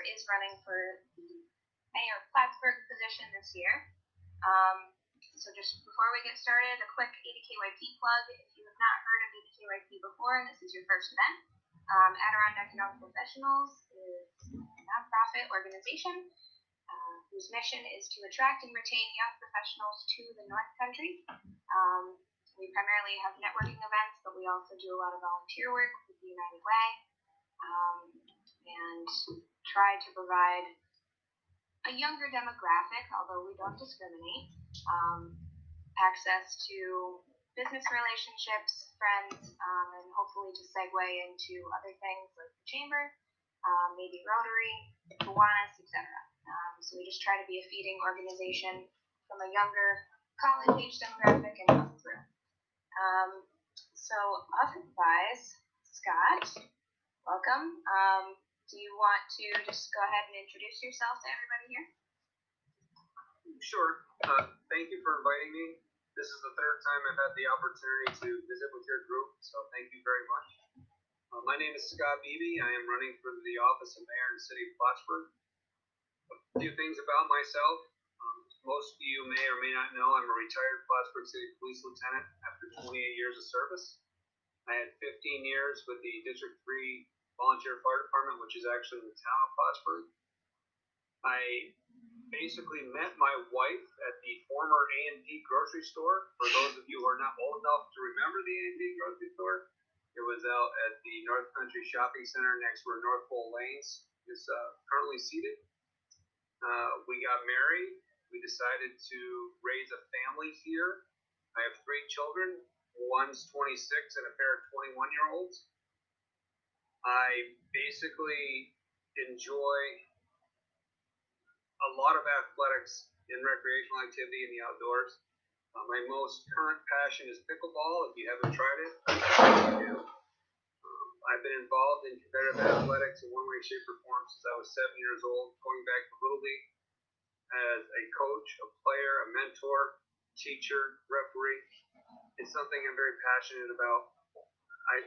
is running for the mayor of Plattsburgh position this year. So just before we get started, a quick ADKYP plug. If you have not heard of ADKYP before and this is your first event, Adirondack Young Professionals is a nonprofit organization whose mission is to attract and retain young professionals to the North Country. We primarily have networking events, but we also do a lot of volunteer work with the United Way and try to provide a younger demographic, although we don't discriminate, access to business relationships, friends, and hopefully to segue into other things like the Chamber, maybe Rotary, Kiwanis, etc. So we just try to be a feeding organization from a younger college-age demographic and up through. So otherwise, Scott, welcome. Do you want to just go ahead and introduce yourself to everybody here? Sure. Thank you for inviting me. This is the third time I've had the opportunity to visit with your group, so thank you very much. My name is Scott Beebie. I am running for the office of mayor in the city of Plattsburgh. A few things about myself. Most of you may or may not know I'm a retired Plattsburgh City Police Lieutenant after 28 years of service. I had 15 years with the District 3 Volunteer Fire Department, which is actually in the town of Plattsburgh. I basically met my wife at the former A&D grocery store. For those of you who are not old enough to remember the A&D grocery store, it was out at the North Country Shopping Center next where North Pole Lanes is currently seated. We got married. We decided to raise a family here. I have 3 children. One's 26 and a pair of 21-year-olds. I basically enjoy a lot of athletics and recreational activity in the outdoors. My most current passion is pickleball. If you haven't tried it, I recommend you do. I've been involved in competitive athletics in one way, shape, or form since I was 7 years old, going back to Little League as a coach, a player, a mentor, teacher, referee. It's something I'm very passionate about. I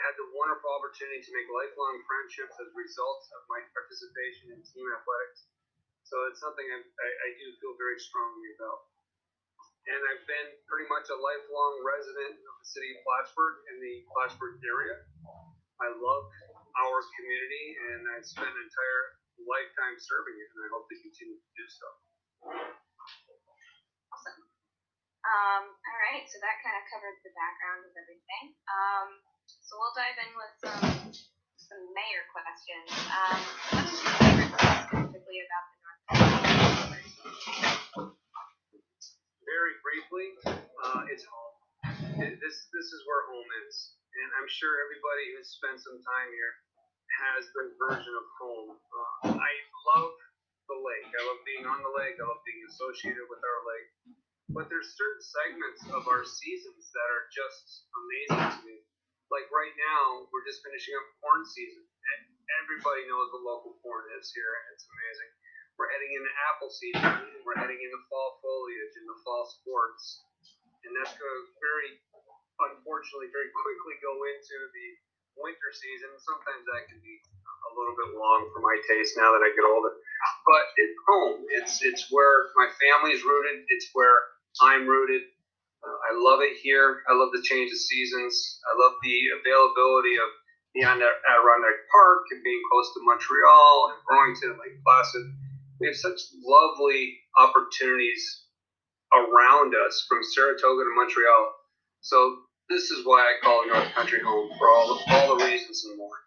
had the wonderful opportunity to make lifelong friendships as a result of my participation in team athletics. So it's something I do feel very strongly about. And I've been pretty much a lifelong resident of the city of Plattsburgh and the Plattsburgh area. I love our community, and I've spent an entire lifetime serving it, and I hope to continue to do so. Awesome. All right, so that kind of covered the background of everything. So we'll dive in with some mayor questions. What is your favorite thing specifically about the North Country? Very briefly, it's home. This is where home is, and I'm sure everybody who's spent some time here has their version of home. I love the lake. I love being on the lake. I love being associated with our lake. But there's certain segments of our seasons that are just amazing to me. Like right now, we're just finishing up corn season, and everybody knows what local corn is here, and it's amazing. We're heading into apple season. We're heading into fall foliage and the fall sports, and that's going to unfortunately, very quickly go into the winter season. Sometimes that can be a little bit long for my taste now that I get older. But it's home. It's where my family's rooted. It's where I'm rooted. I love it here. I love the change of seasons. I love the availability of being at Adirondack Park and being close to Montreal and Burlington, Lake Placid. We have such lovely opportunities around us from Saratoga to Montreal. So this is why I call North Country home, for all the reasons and more.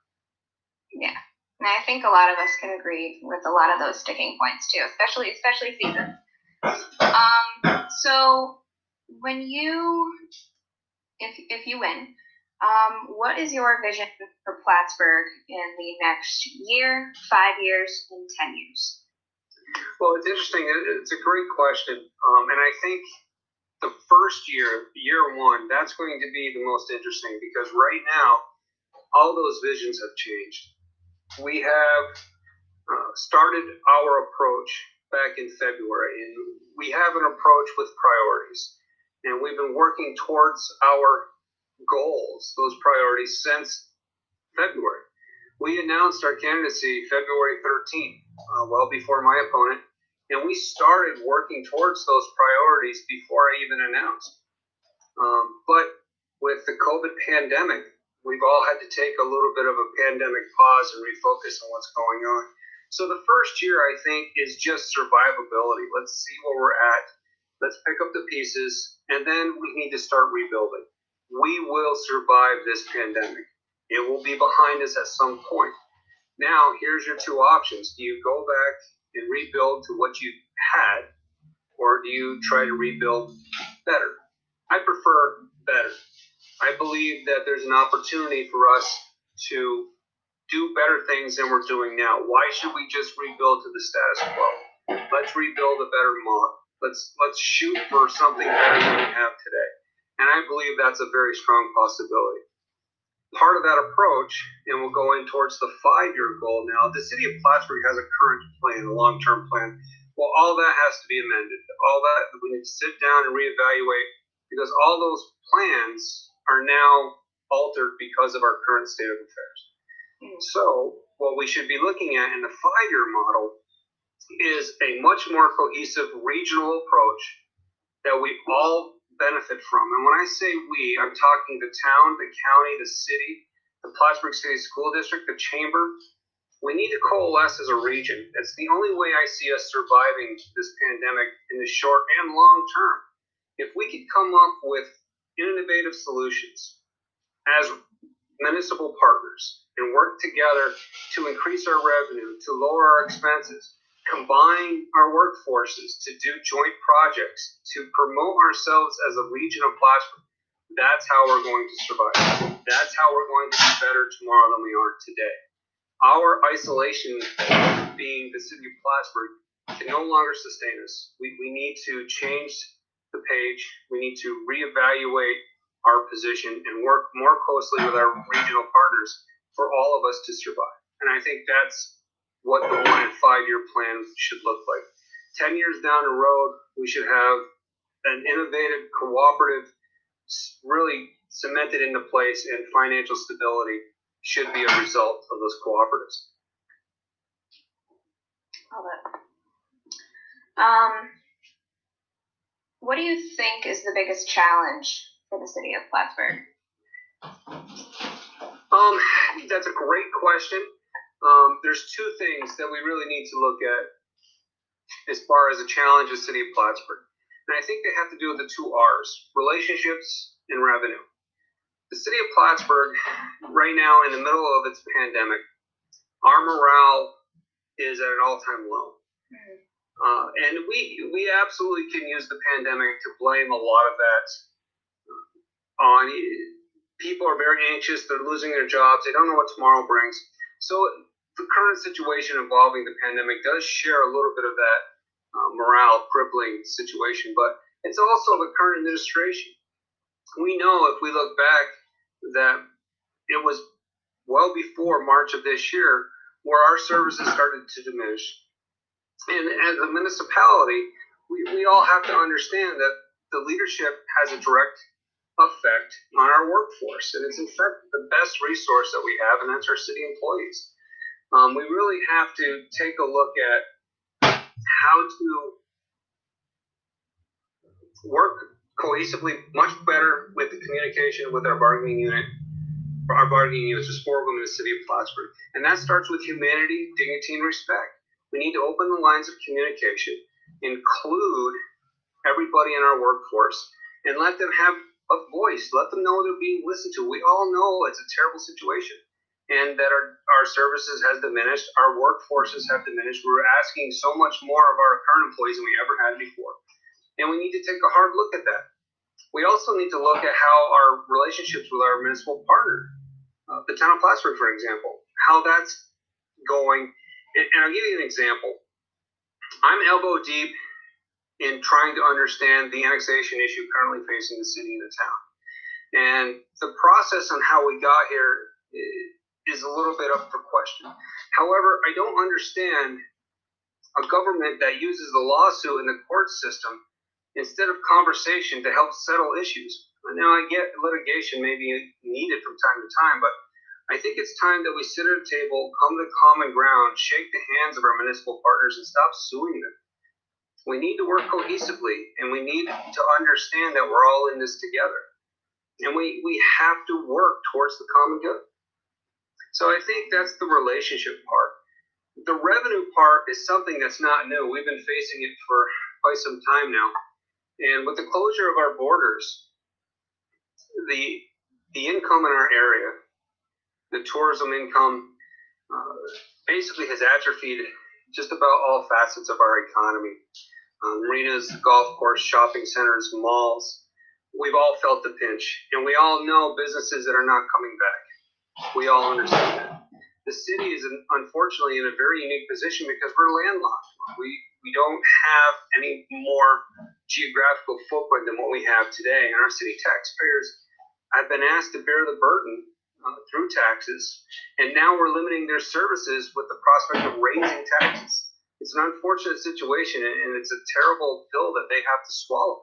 Yeah, and I think a lot of us can agree with a lot of those sticking points too, especially seasons. So when if you win, what is your vision for Plattsburgh in the next year, 5 years, and 10 years? Well, it's interesting. It's a great question, and I think the first year, year one, that's going to be the most interesting because right now, all those visions have changed. We have started our approach back in February, and we have an approach with priorities. And we've been working towards our goals, those priorities, since February. We announced our candidacy February 13th, well before my opponent, and we started working towards those priorities before I even announced. But with the COVID pandemic, we've all had to take a little bit of a pandemic pause and refocus on what's going on. So the first year, I think, is just survivability. Let's see where we're at. Let's pick up the pieces, and then we need to start rebuilding. We will survive this pandemic. It will be behind us at some point. Now, here's your two options. Do you go back and rebuild to what you had, or do you try to rebuild better? I prefer better. I believe that there's an opportunity for us to do better things than we're doing now. Why should we just rebuild to the status quo? Let's rebuild a better model. Let's shoot for something better than we have today. And I believe that's a very strong possibility. Part of that approach, and we'll go in towards the 5-year goal now, the city of Plattsburgh has a current plan, a long-term plan. Well, all that has to be amended. All that, we need to sit down and reevaluate, because all those plans are now altered because of our current state of affairs. So what we should be looking at in the 5-year model is a much more cohesive regional approach that we all benefit from. And when I say we, I'm talking the town, the county, the city, the Plattsburgh City School District, the chamber. We need to coalesce as a region. It's the only way I see us surviving this pandemic in the short and long term. If we could come up with innovative solutions as municipal partners and work together to increase our revenue, to lower our expenses, combine our workforces to do joint projects, to promote ourselves as a region of Plattsburgh, that's how we're going to survive. That's how we're going to be better tomorrow than we are today. Our isolation, being the city of Plattsburgh, can no longer sustain us. We need to change the page. We need to reevaluate our position and work more closely with our regional partners for all of us to survive. And I think that's what the 1 and 5-year plan should look like. 10 years down the road, we should have an innovative, cooperative, really cemented into place, and financial stability should be a result of those cooperatives. Love it. What do you think is the biggest challenge for the city of Plattsburgh? That's a great question. There's two things that we really need to look at as far as a challenge of the city of Plattsburgh. And I think they have to do with the two R's, relationships and revenue. The city of Plattsburgh, right now in the middle of its pandemic, our morale is at an all-time low. And we absolutely can use the pandemic to blame a lot of that on. People are very anxious, they're losing their jobs, they don't know what tomorrow brings. So the current situation involving the pandemic does share a little bit of that morale crippling situation, but it's also the current administration. We know, if we look back, that it was well before March of this year where our services started to diminish. And as a municipality, we all have to understand that the leadership has a direct effect on our workforce, and it's in fact the best resource that we have, and that's our city employees. We really have to take a look at how to work cohesively much better with the communication with our bargaining unit. Our bargaining units, there's 4 of them in the city of Plattsburgh, and that starts with humanity, dignity, and respect. We need to open the lines of communication, include everybody in our workforce, and let them have a voice. Let them know they're being listened to. We all know it's a terrible situation, and that our services has diminished, our workforces have diminished. We're asking so much more of our current employees than we ever had before, and we need to take a hard look at that. We also need to look at how our relationships with our municipal partner, the town of Plattsburgh, for example, how that's going. And I'll give you an example. I'm elbow deep in trying to understand the annexation issue currently facing the city and the town. And the process on how we got here is a little bit up for question. However, I don't understand a government that uses the lawsuit in the court system instead of conversation to help settle issues. Now, I get litigation may be needed from time to time, but I think it's time that we sit at a table, come to common ground, shake the hands of our municipal partners, and stop suing them. We need to work cohesively, and we need to understand that we're all in this together. And we have to work towards the common good. So I think that's the relationship part. The revenue part is something that's not new. We've been facing it for quite some time now. And with the closure of our borders, the income in our area, the tourism income, basically has atrophied just about all facets of our economy. Marinas, golf course, shopping centers, malls. We've all felt the pinch, and we all know businesses that are not coming back. We all understand that. The city is unfortunately in a very unique position because we're landlocked. We don't have any more geographical footprint than what we have today, and our city taxpayers have been asked to bear the burden through taxes, and now we're limiting their services with the prospect of raising taxes. It's an unfortunate situation, and it's a terrible pill that they have to swallow.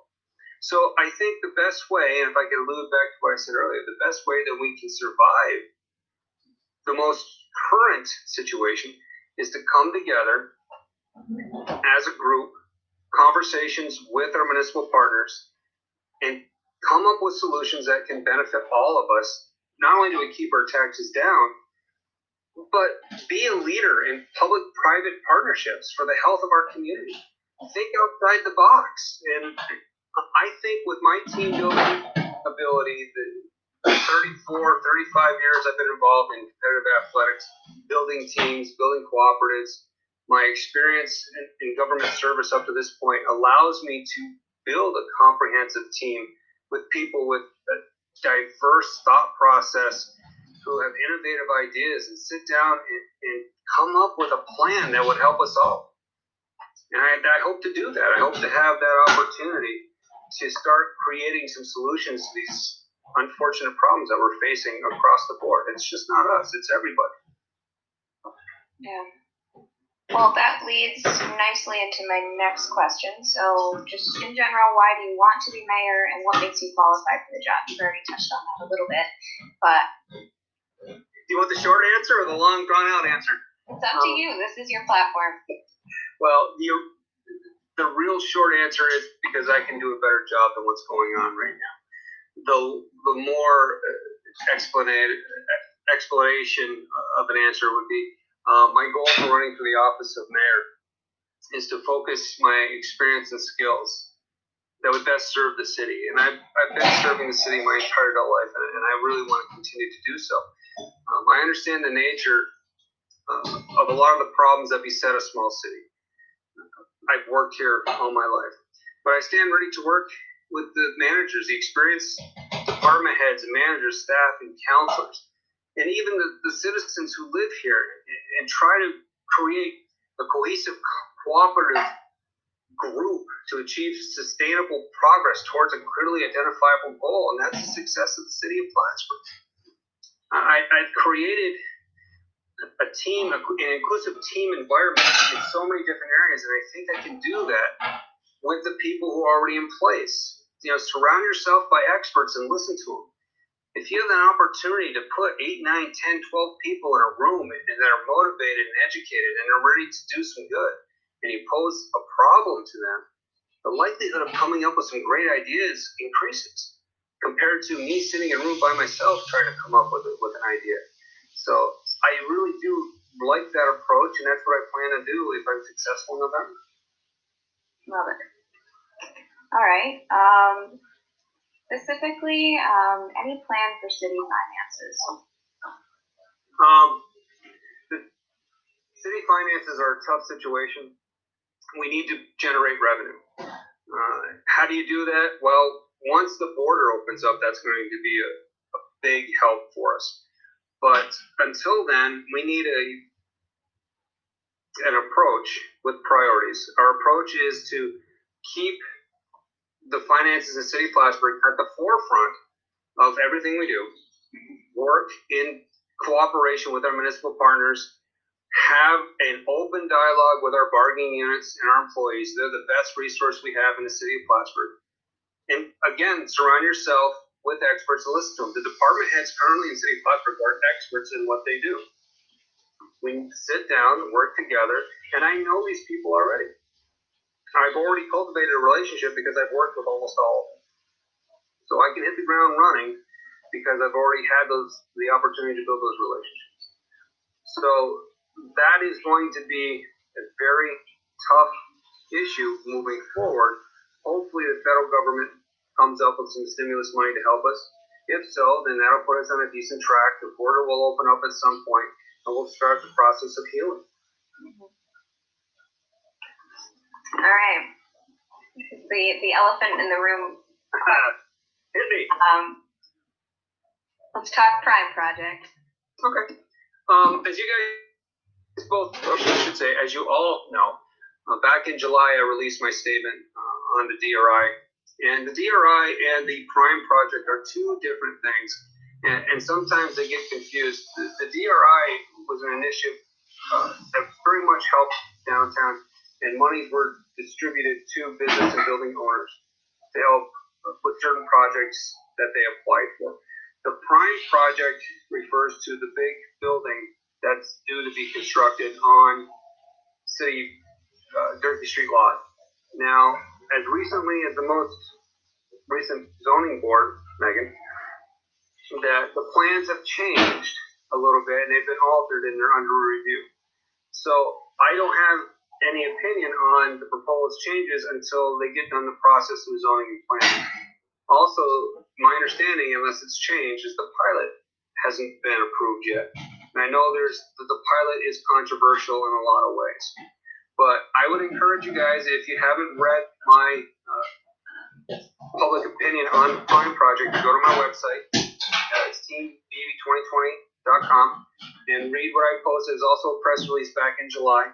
So I think the best way, and if I can allude back to what I said earlier, the best way that we can survive the most current situation is to come together as a group, conversations with our municipal partners, and come up with solutions that can benefit all of us. Not only do we keep our taxes down, but be a leader in public-private partnerships for the health of our community. Think outside the box. And I think with my team building ability, the 34, 35 years I've been involved in competitive athletics, building teams, building cooperatives, my experience in government service up to this point allows me to build a comprehensive team with people with a diverse thought process who have innovative ideas and sit down and come up with a plan that would help us all. And I hope to do that. I hope to have that opportunity to start creating some solutions to these unfortunate problems that we're facing across the board. It's just not us, it's everybody. Yeah. Well, that leads nicely into my next question. So, just in general, why do you want to be mayor and what makes you qualified for the job? You've already touched on that a little bit, but. Do you want the short answer or the long, drawn-out answer? It's up to you. This is your platform. Well, the real short answer is because I can do a better job than what's going on right now. The more explanation of an answer would be my goal for running for the office of mayor is to focus my experience and skills that would best serve the city. And I've been serving the city my entire adult life, and I really want to continue to do so. I understand the nature of a lot of the problems that beset a small city. I've worked here all my life, but I stand ready to work with the managers, the experienced department heads and managers, staff, and counselors, and even the citizens who live here, and try to create a cohesive, cooperative group to achieve sustainable progress towards a clearly identifiable goal, and that's the success of the city of Plattsburgh. I've created a team, an inclusive team environment in so many different areas, and I think I can do that with the people who are already in place. Surround yourself by experts and listen to them. If you have an opportunity to put 8, 9, 10, 12 people in a room and that are motivated and educated and are ready to do some good, and you pose a problem to them, the likelihood of coming up with some great ideas increases compared to me sitting in a room by myself trying to come up with an idea. So I really do like that approach, and that's what I plan to do if I'm successful in November. Love it. All right. Specifically, any plan for city finances? The city finances are a tough situation. We need to generate revenue. How do you do that? Well, once the border opens up, that's going to be a big help for us. But until then, we need an approach with priorities. Our approach is to keep the finances in City of Plattsburgh at the forefront of everything we do, work in cooperation with our municipal partners, have an open dialogue with our bargaining units and our employees. They're the best resource we have in the City of Plattsburgh. And again, surround yourself with experts and listen to them. The department heads currently in City of Plattsburgh are experts in what they do. We sit down, work together, and I know these people already. I've already cultivated a relationship because I've worked with almost all of them. So I can hit the ground running because I've already had the opportunity to build those relationships. So that is going to be a very tough issue moving forward. Hopefully the federal government comes up with some stimulus money to help us. If so, then that'll put us on a decent track. The border will open up at some point, and we'll start the process of healing. All right. The elephant in the room. Hit me. Let's talk Prime Project. Okay. As you guys both, or I should say, as you all know, back in July I released my statement on the DRI. And the DRI and the Prime Project are two different things. And sometimes they get confused. The DRI was an initiative that very much helped downtown, and monies were distributed to business and building owners to help with certain projects that they applied for. The Prime Project refers to the big building that's due to be constructed on City Durkee Street lot. Now, as recently as the most recent zoning board, Megan, that the plans have changed a little bit and they've been altered and they're under review. So I don't have any opinion on the proposed changes until they get done the process of zoning and planning. Also, my understanding, unless it's changed, is the pilot hasn't been approved yet. And I know the pilot is controversial in a lot of ways. But I would encourage you guys, if you haven't read my public opinion on the Prime Project, to go to my website. It's teambeebie2020.com and read what I posted. There's also a press release back in July.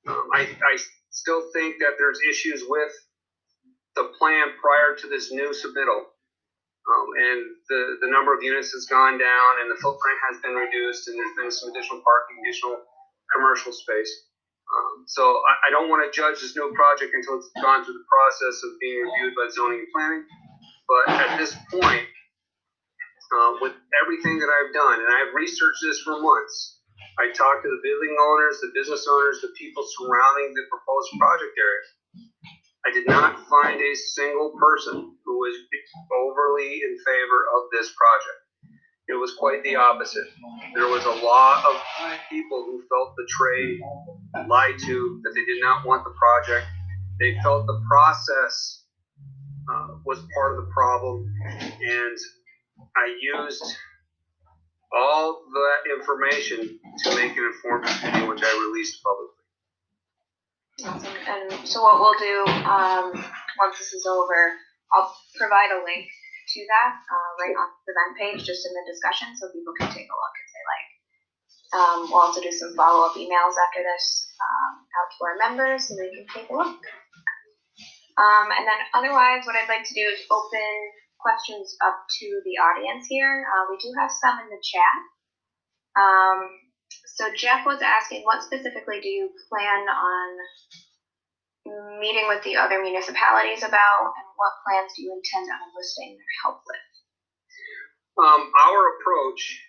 I still think that there's issues with the plan prior to this new submittal. And the number of units has gone down and the footprint has been reduced and there's been some additional parking, additional commercial space. So I don't want to judge this new project until it's gone through the process of being reviewed by zoning and planning. But at this point, with everything that I've done, and I've researched this for months, I talked to the building owners, the business owners, the people surrounding the proposed project area. I did not find a single person who was overly in favor of this project. It was quite the opposite. There was a lot of people who felt betrayed, lied to, that they did not want the project. They felt the process was part of the problem, and I used all that information to make an informed opinion, which I released publicly. Awesome. And so what we'll do once this is over, I'll provide a link to that right on the event page, just in the discussion, so people can take a look if they like. We'll also do some follow-up emails after this out to our members so they can take a look. And then otherwise, what I'd like to do is open questions up to the audience here. We do have some in the chat. So Jeff was asking, what specifically do you plan on meeting with the other municipalities about, and what plans do you intend on enlisting their help with? Our approach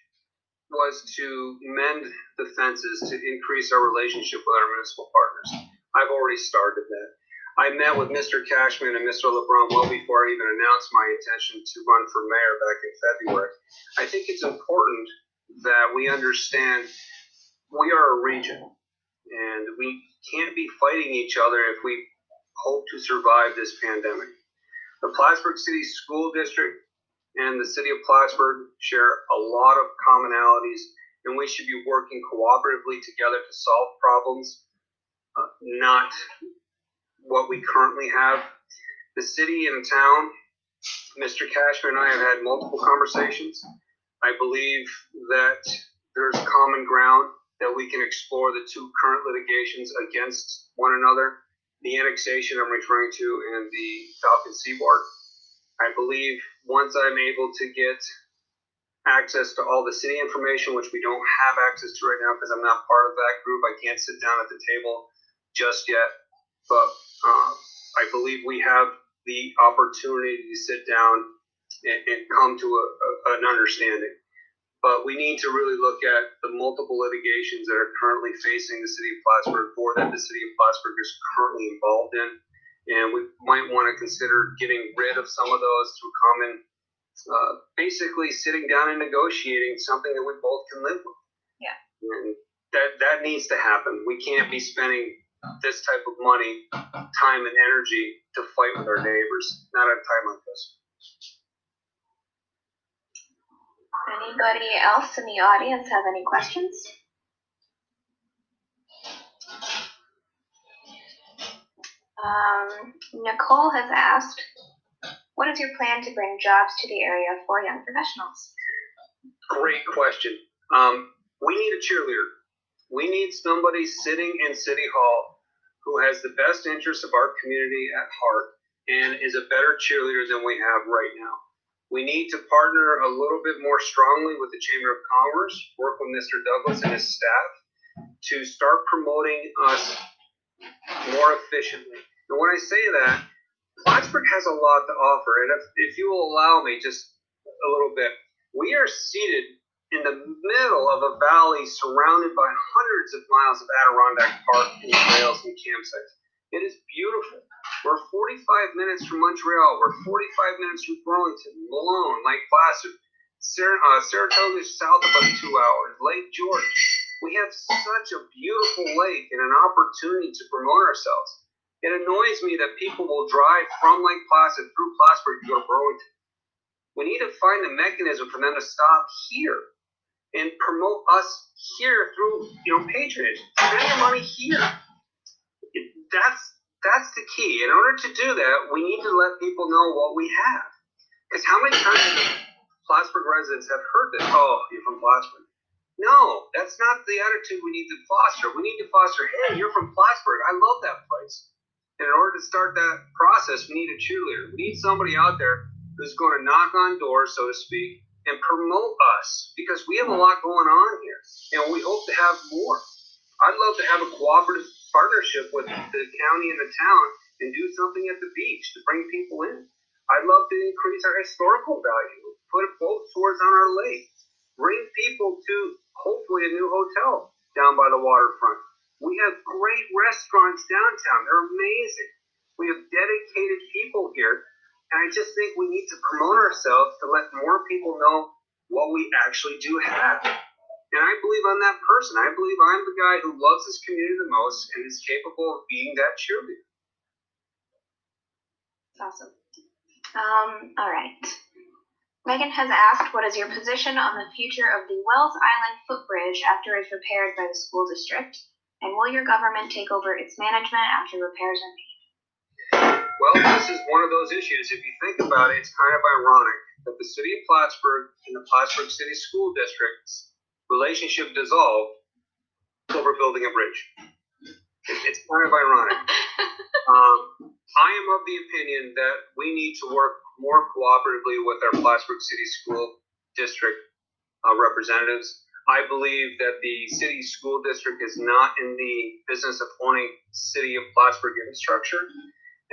was to mend the fences to increase our relationship with our municipal partners. I've already started that. I met with Mr. Cashman and Mr. LeBron well before I even announced my intention to run for mayor back in February. I think it's important that we understand we are a region, and we can't be fighting each other if we hope to survive this pandemic. The Plattsburgh City School District and the City of Plattsburgh share a lot of commonalities, and we should be working cooperatively together to solve problems, not what we currently have. The city and town, Mr. Cashman and I have had multiple conversations. I believe that there's common ground that we can explore the two current litigations against one another, the annexation I'm referring to and the Falcon Seaboard. I believe once I'm able to get access to all the city information, which we don't have access to right now because I'm not part of that group, I can't sit down at the table just yet, but I believe we have the opportunity to sit down and come to an understanding. But we need to really look at the multiple litigations that are currently facing the city of Plattsburgh, or that the city of Plattsburgh is currently involved in. And we might want to consider getting rid of some of those through common, basically sitting down and negotiating something that we both can live with. Yeah. And that needs to happen. We can't be spending this type of money, time, and energy to fight with our neighbors. Not at a time like this. Anybody else in the audience have any questions? Nicole has asked, what is your plan to bring jobs to the area for young professionals? Great question. We need a cheerleader. We need somebody sitting in City Hall who has the best interests of our community at heart and is a better cheerleader than we have right now. We need to partner a little bit more strongly with the Chamber of Commerce, work with Mr. Douglas and his staff to start promoting us more efficiently. And when I say that, Plattsburgh has a lot to offer. And if you will allow me just a little bit, we are seated in the middle of a valley surrounded by hundreds of miles of Adirondack Park and trails and campsites. It is beautiful. We're 45 minutes from Montreal. We're 45 minutes from Burlington, Malone, Lake Placid. Saratoga is south of us 2 hours. Lake George. We have such a beautiful lake and an opportunity to promote ourselves. It annoys me that people will drive from Lake Placid through Plattsburgh to go to Burlington. We need to find the mechanism for them to stop here and promote us here through, patronage. Spend your money here. That's the key. In order to do that, we need to let people know what we have. Because how many times have Plattsburgh residents have heard this? Oh, you're from Plattsburgh. No, that's not the attitude we need to foster. We need to foster, hey, you're from Plattsburgh. I love that place. And in order to start that process, we need a cheerleader. We need somebody out there who's going to knock on doors, so to speak, and promote us. Because we have a lot going on here. And we hope to have more. I'd love to have a cooperative partnership with the county and the town and do something at the beach to bring people in. I'd love to increase our historical value, put boat tours on our lake, bring people to hopefully a new hotel down by the waterfront. We have great restaurants downtown. They're amazing. We have dedicated people here. And I just think we need to promote ourselves to let more people know what we actually do have. And I believe I'm that person. I believe I'm the guy who loves this community the most and is capable of being that cheerleader. Awesome. All right. Megan has asked, what is your position on the future of the Wells Island footbridge after it's repaired by the school district? And will your government take over its management after repairs are made? Well, this is one of those issues. If you think about it, it's kind of ironic that the city of Plattsburgh and the Plattsburgh City School District's relationship dissolved over building a bridge. It's kind of ironic. I am of the opinion that we need to work more cooperatively with our Plattsburgh City School District representatives. I believe that the city school district is not in the business of owning city of Plattsburgh infrastructure.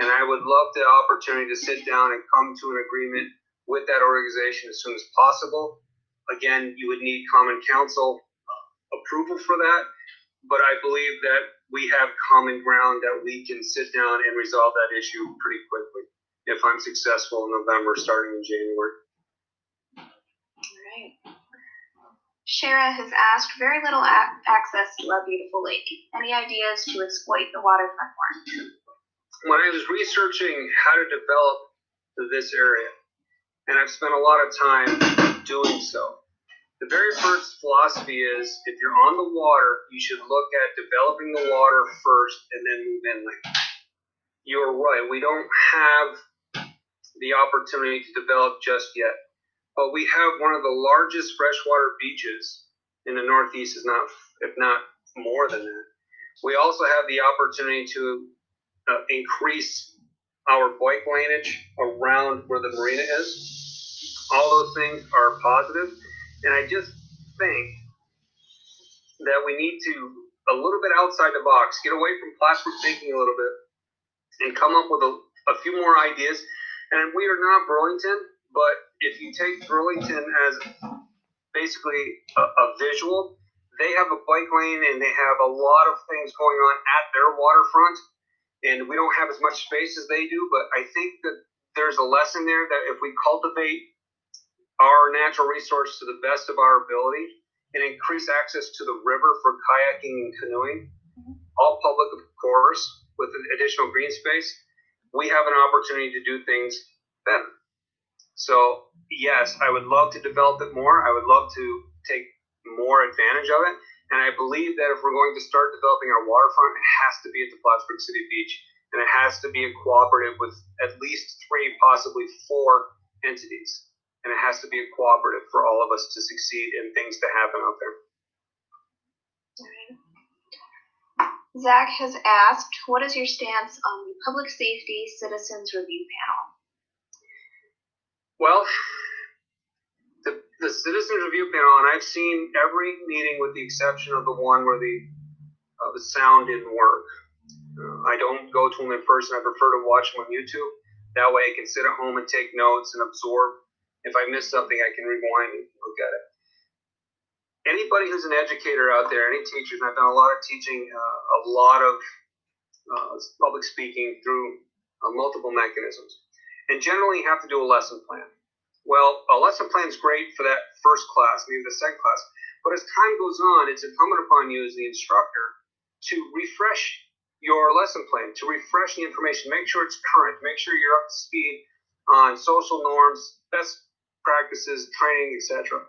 And I would love the opportunity to sit down and come to an agreement with that organization as soon as possible. Again, you would need common council approval for that, but I believe that we have common ground that we can sit down and resolve that issue pretty quickly if I'm successful in November, starting in January. All right. Shara has asked, very little access to our beautiful lake. Any ideas to exploit the waterfront more? When I was researching how to develop this area, and I've spent a lot of time doing so, the very first philosophy is if you're on the water, you should look at developing the water first and then move inland. You're right, we don't have the opportunity to develop just yet, but we have one of the largest freshwater beaches in the Northeast, if not more than that. We also have the opportunity to increase our bike laneage around where the marina is. All those things are positive. And I just think that we need to, a little bit outside the box, get away from Plattsburgh thinking a little bit and come up with a few more ideas. And we are not Burlington. but if you take Burlington as basically a visual, they have a bike lane and they have a lot of things going on at their waterfront, and we don't have as much space as they do, but I think that there's a lesson there that if we cultivate our natural resource to the best of our ability and increase access to the river for kayaking and canoeing, all public, of course, with an additional green space, we have an opportunity to do things better. So, yes, I would love to develop it more. I would love to take more advantage of it. And I believe that if we're going to start developing our waterfront, it has to be at the Plattsburgh City Beach. And it has to be a cooperative with at least 3, possibly 4 entities. And it has to be a cooperative for all of us to succeed and things to happen out there. Zach has asked, what is your stance on the Public Safety Citizens Review Panel? Well, the Citizens Review Panel, and I've seen every meeting with the exception of the one where the sound didn't work. I don't go to them in person. I prefer to watch them on YouTube. That way I can sit at home and take notes and absorb. If I miss something, I can rewind and look at it. Anybody who's an educator out there, any teachers, and I've done a lot of teaching, a lot of public speaking through multiple mechanisms. And generally you have to do a lesson plan. Well, a lesson plan is great for that first class, maybe the second class. But as time goes on, it's incumbent upon you as the instructor to refresh your lesson plan, to refresh the information, make sure it's current, make sure you're up to speed on social norms, best practices, training, etc.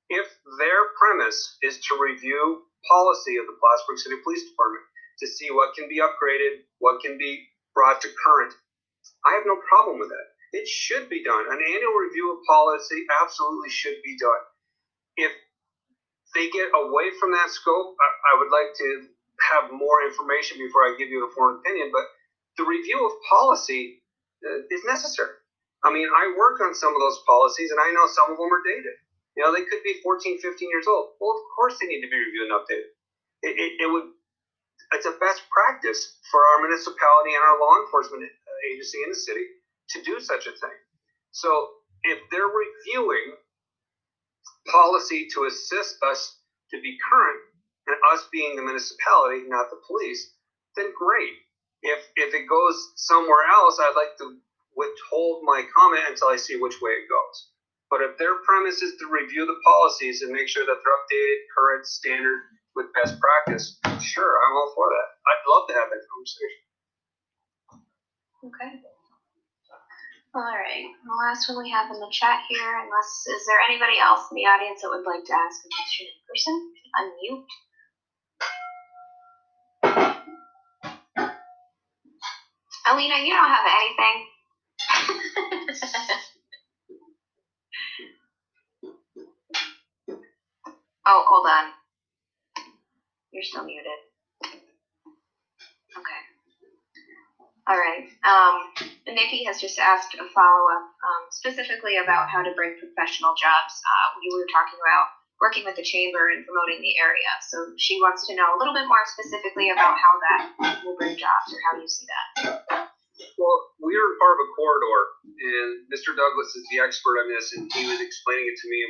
If their premise is to review policy of the Plattsburgh City Police Department to see what can be upgraded, what can be brought to current, I have no problem with that. It should be done. An annual review of policy absolutely should be done. If they get away from that scope, I would like to have more information before I give you an informed opinion, but the review of policy is necessary. I mean, I worked on some of those policies, and I know some of them are dated. You know, they could be 14, 15 years old. Well, of course they need to be reviewed and updated. It's a best practice for our municipality and our law enforcement agency in the city to do such a thing. So if they're reviewing policy to assist us to be current, and us being the municipality, not the police, then great. If it goes somewhere else, I'd like to withhold my comment until I see which way it goes. But if their premise is to review the policies and make sure that they're updated, current, standard, with best practice, sure, I'm all for that. I'd love to have that conversation. Okay. All right. The last one we have in the chat here, is there anybody else in the audience that would like to ask a question in person? Unmute. Alina, you don't have anything. Oh, hold on. You're still muted. Okay. All right. Nikki has just asked a follow-up specifically about how to bring professional jobs. We were talking about working with the chamber and promoting the area. So she wants to know a little bit more specifically about how that will bring jobs or how you see that. Well, we are part of a corridor, and Mr. Douglas is the expert on this, and he was explaining it to me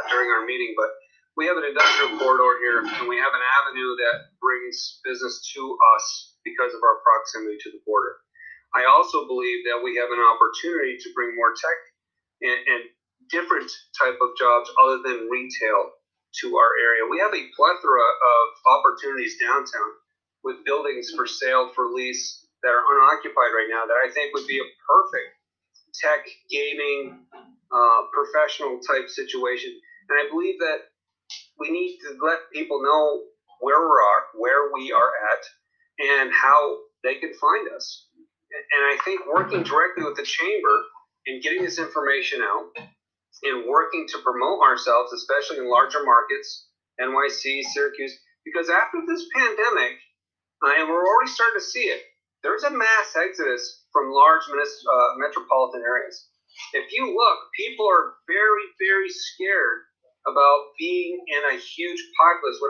during our meeting. But we have an industrial corridor here, and we have an avenue that brings business to us because of our proximity to the border. I also believe that we have an opportunity to bring more tech and different type of jobs other than retail to our area. We have a plethora of opportunities downtown with buildings for sale, for lease, that are unoccupied right now that I think would be a perfect tech, gaming, professional type situation. And I believe that we need to let people know where we are at, and how they can find us. And I think working directly with the chamber and getting this information out and working to promote ourselves, especially in larger markets, NYC, Syracuse, because after this pandemic, and we're already starting to see it, there's a mass exodus from large metropolitan areas. If you look, people are very, very scared about being in a huge populace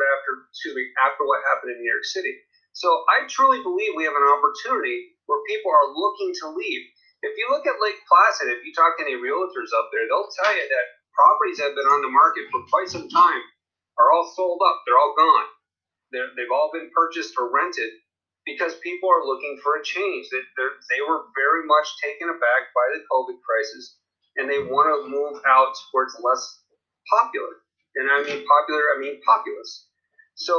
after what happened in New York City. So I truly believe we have an opportunity where people are looking to leave. If you look at Lake Placid, if you talk to any realtors up there, they'll tell you that properties that have been on the market for quite some time are all sold up. They're all gone. They've all been purchased or rented because people are looking for a change. They were very much taken aback by the COVID crisis, and they want to move out where it's less popular. And I mean popular, I mean populous. So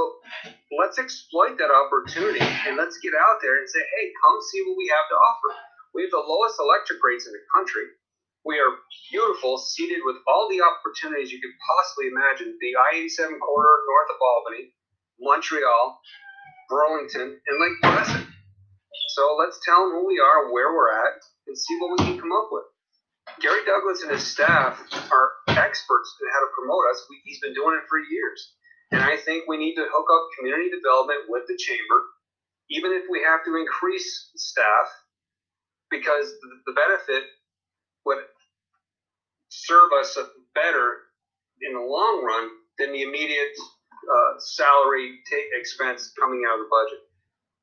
let's exploit that opportunity and let's get out there and say, hey, come see what we have to offer. We have the lowest electric rates in the country. We are beautiful, seated with all the opportunities you could possibly imagine. The I-87 corridor north of Albany, Montreal, Burlington, and Lake Placid. So let's tell them who we are, where we're at, and see what we can come up with. Gary Douglas and his staff are experts in how to promote us. He's been doing it for years. And I think we need to hook up community development with the chamber, even if we have to increase staff, because the benefit would serve us better in the long run than the immediate salary expense coming out of the budget.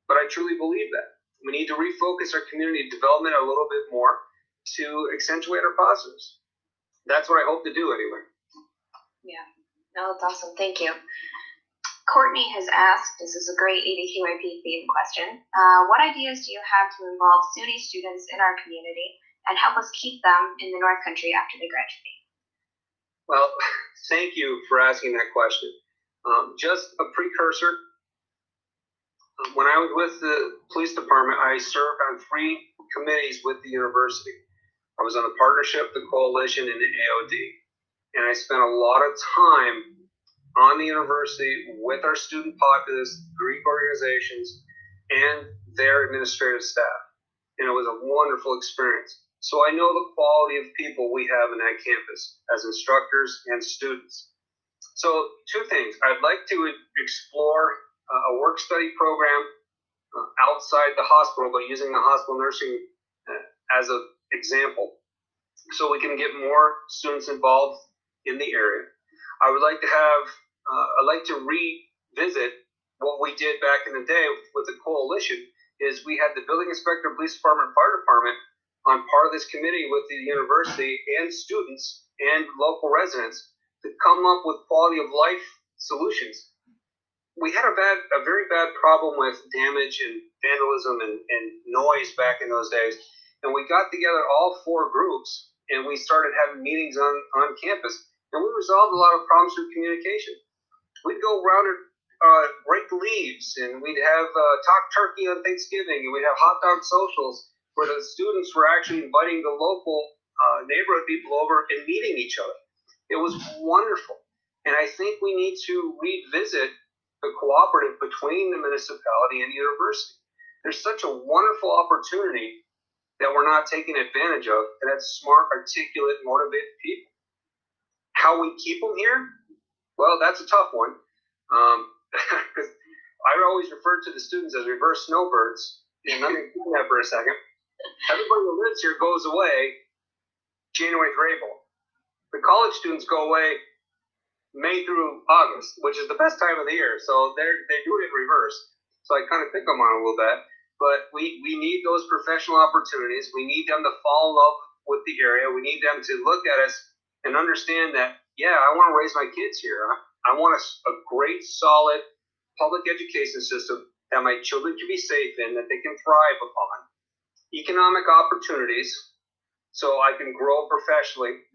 But I truly believe that. We need to refocus our community development a little bit more to accentuate our positives. That's what I hope to do anyway. Yeah, no, that's awesome. Thank you. Courtney has asked, this is a great ADKYP themed question, what ideas do you have to involve SUNY students in our community and help us keep them in the North Country after they graduate? Well, thank you for asking that question. Just a precursor. When I was with the police department, I served on 3 committees with the university. I was on the partnership, the coalition, and the AOD. And I spent a lot of time on the university with our student populace, Greek organizations, and their administrative staff. And it was a wonderful experience. So I know the quality of people we have in that campus as instructors and students. So 2 things. I'd like to explore a work study program outside the hospital, but using the hospital nursing as an example, so we can get more students involved in the area. I would like to have, I'd like to revisit what we did back in the day with the coalition. Is we had the building inspector, police department, fire department on part of this committee with the university and students and local residents to come up with quality of life solutions. We had a very bad problem with damage and vandalism and noise back in those days. And we got together all 4 groups and we started having meetings on campus. And we resolved a lot of problems through communication. We'd go around and rake leaves, and we'd have talk turkey on Thanksgiving, and we'd have hot dog socials where the students were actually inviting the local neighborhood people over and meeting each other. It was wonderful. And I think we need to revisit the cooperative between the municipality and the university. There's such a wonderful opportunity that we're not taking advantage of, and that's smart, articulate, motivated people. How we keep them here? Well, that's a tough one. Because I always refer to the students as reverse snowbirds, and let me do that for a second. Everybody who lives here goes away January through April. The college students go away May through August, which is the best time of the year. So they do it in reverse. So I kind of pick them on a little bit. But we need those professional opportunities. We need them to fall in love with the area. We need them to look at us and understand that, yeah, I want to raise my kids here. I want a great, solid public education system that my children can be safe in, that they can thrive upon. Economic opportunities so I can grow professionally.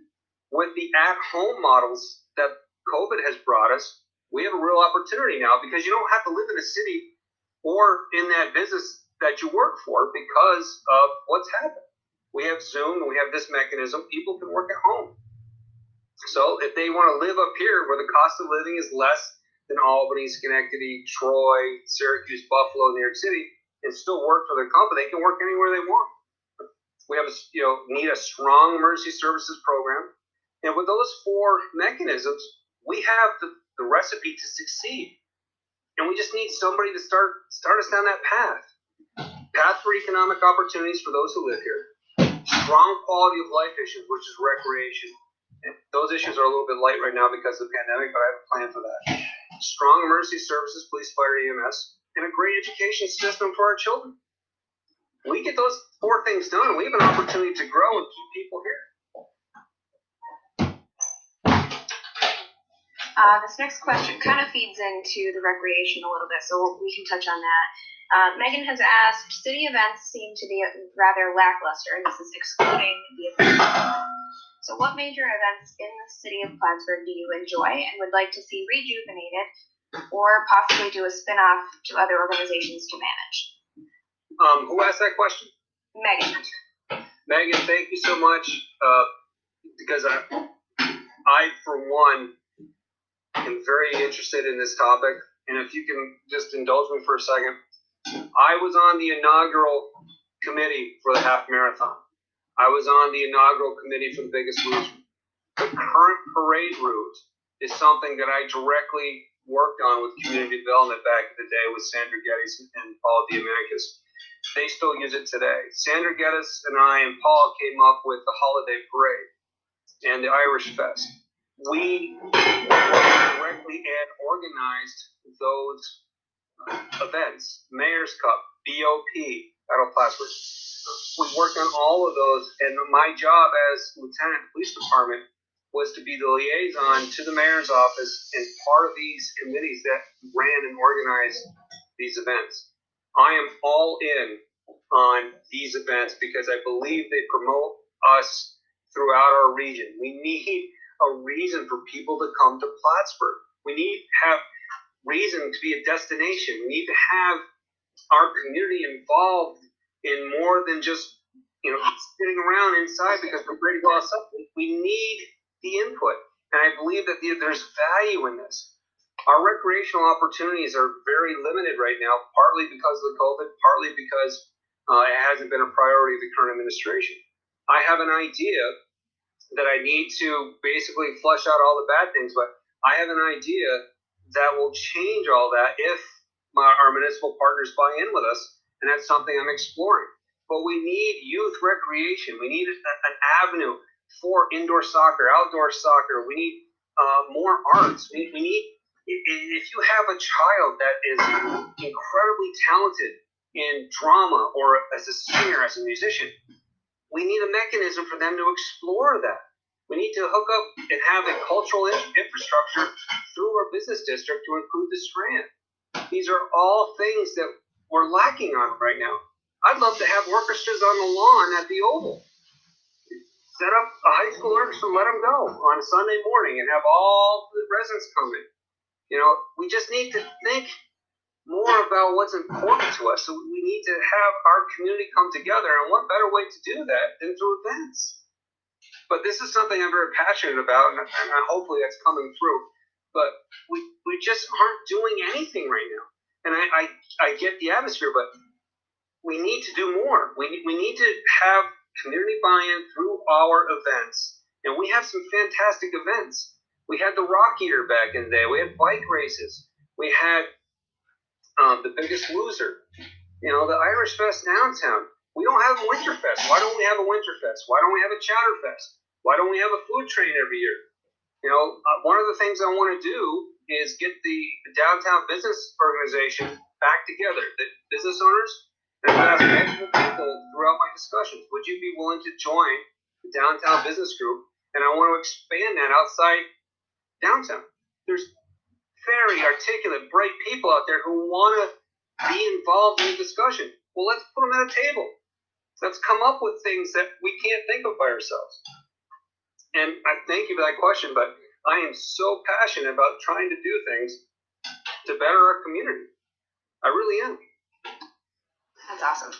With the at-home models that COVID has brought us, we have a real opportunity now because you don't have to live in a city or in that business that you work for because of what's happened. We have Zoom and we have this mechanism. People can work at home. So if they want to live up here where the cost of living is less than Albany, Schenectady, Troy, Syracuse, Buffalo, New York City, and still work for their company, they can work anywhere they want. We have need a strong emergency services program. And with those 4 mechanisms, we have the recipe to succeed. And we just need somebody to start us down that path. Path for economic opportunities for those who live here. Strong quality of life issues, which is recreation. And those issues are a little bit light right now because of the pandemic, but I have a plan for that. Strong emergency services, police, fire, EMS, and a great education system for our children. we get those 4 things done, we have an opportunity to grow and keep people here. This next question kind of feeds into the recreation a little bit, so we can touch on that. Megan has asked, city events seem to be rather lackluster, and this is excluding the events. So what major events in the city of Plattsburgh do you enjoy and would like to see rejuvenated, or possibly do a spin-off to other organizations to manage? Who asked that question? Megan. Megan, thank you so much, because I, for one, am very interested in this topic, and if you can just indulge me for a second, I was on the inaugural committee for the half marathon. I was on the inaugural committee for the Biggest Loser. The current parade route is something that I directly worked on with community development back in the day with Sandra Geddes and Paul Diamandis. They still use it today. Sandra Geddes and I and Paul came up with the holiday parade and the Irish Fest. We directly and organized those events, Mayor's Cup, BOP, Battle Plattsburgh. We worked on all of those, and my job as lieutenant of the police department was to be the liaison to the mayor's office and part of these committees that ran and organized these events. I am all in on these events because I believe they promote us throughout our region. We need a reason for people to come to Plattsburgh. We need to have reason to be a destination. We need to have our community involved in more than just, sitting around inside because we're ready to go outside. We need the input, and I believe that there's value in this. Our recreational opportunities are very limited right now, partly because of the COVID, partly because it hasn't been a priority of the current administration. I have an idea that I need to basically flush out all the bad things, but I have an idea that will change all that if our municipal partners buy in with us, and that's something I'm exploring. But we need youth recreation. We need an avenue for indoor soccer, outdoor soccer. We need more arts. We need, if you have a child that is incredibly talented in drama or as a singer, as a musician, we need a mechanism for them to explore that. We need to hook up and have a cultural infrastructure through our business district to include the Strand. These are all things that we're lacking on right now. I'd love to have orchestras on the lawn at the Oval. Set up a high school orchestra and let them go on a Sunday morning and have all the residents come in. We just need to think more about what's important to us. So we need to have our community come together, and what better way to do that than through events? But this is something I'm very passionate about, and hopefully that's coming through. But we just aren't doing anything right now. And I get the atmosphere, but we need to do more. We need to have community buy-in through our events. And we have some fantastic events. We had the Rock Eater back in the day. We had bike races. We had the Biggest Loser. The Irish Fest downtown. We don't have a Winterfest. Why don't we have a Winterfest? Why don't we have a Chowderfest? Why don't we have a food train every year? One of the things I want to do is get the downtown business organization back together. The business owners, and I've asked multiple people throughout my discussions, would you be willing to join the downtown business group? And I want to expand that outside downtown. There's very articulate, bright people out there who want to be involved in the discussion. Well, let's put them at a table. Let's come up with things that we can't think of by ourselves. And I thank you for that question, but I am so passionate about trying to do things to better our community. I really am. That's awesome.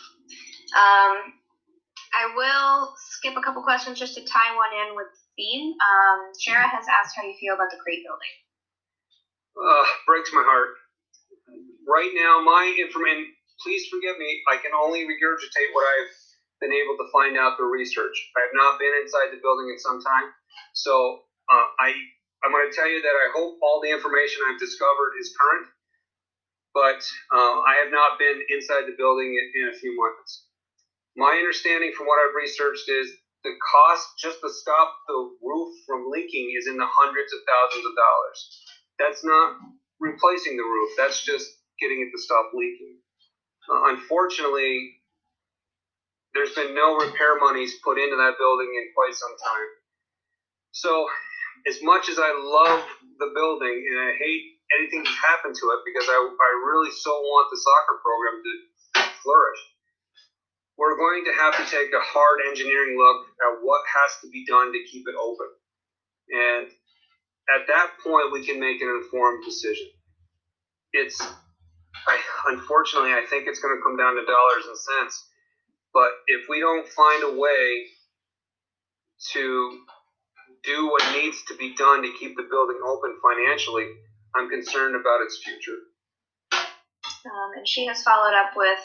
I will skip a couple questions just to tie one in with the theme. Shara has asked how you feel about the crate building. Breaks my heart. Right now, my information, please forgive me, I can only regurgitate what I've been able to find out through research. I have not been inside the building in some time, so I'm going to tell you that I hope all the information I've discovered is current, but I have not been inside the building in a few months. My understanding from what I've researched is the cost just to stop the roof from leaking is in the hundreds of thousands of dollars. That's not replacing the roof, that's just getting it to stop leaking. Unfortunately, there's been no repair monies put into that building in quite some time. So as much as I love the building and I hate anything that's happened to it because I really so want the soccer program to flourish, we're going to have to take a hard engineering look at what has to be done to keep it open. And at that point, we can make an informed decision. Unfortunately, I think it's going to come down to dollars and cents. But if we don't find a way to do what needs to be done to keep the building open financially, I'm concerned about its future. And she has followed up with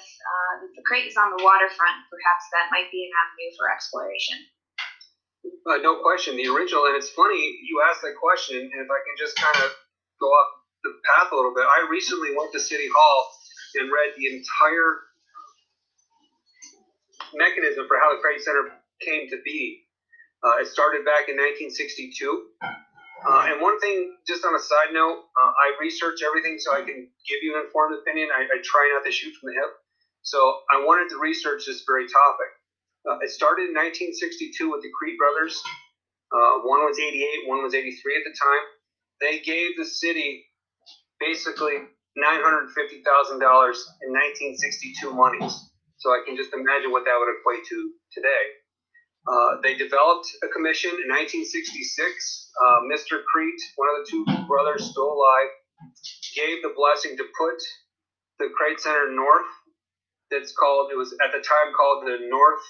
the crate is on the waterfront. Perhaps that might be an avenue for exploration. No question. The original, and it's funny you asked that question, and if I can just kind of go off the path a little bit, I recently went to City Hall and read the entire mechanism for how the Crate Center came to be. It started back in 1962. And one thing, just on a side note, I research everything so I can give you an informed opinion. I try not to shoot from the hip. So I wanted to research this very topic. It started in 1962 with the Creed brothers. One was 88, one was 83 at the time. They gave the city basically $950,000 in 1962 monies. So I can just imagine what that would equate to today. They developed a commission in 1966. Mr. Crete, one of the two brothers still alive, gave the blessing to put the Crate Center north. It was at the time called the North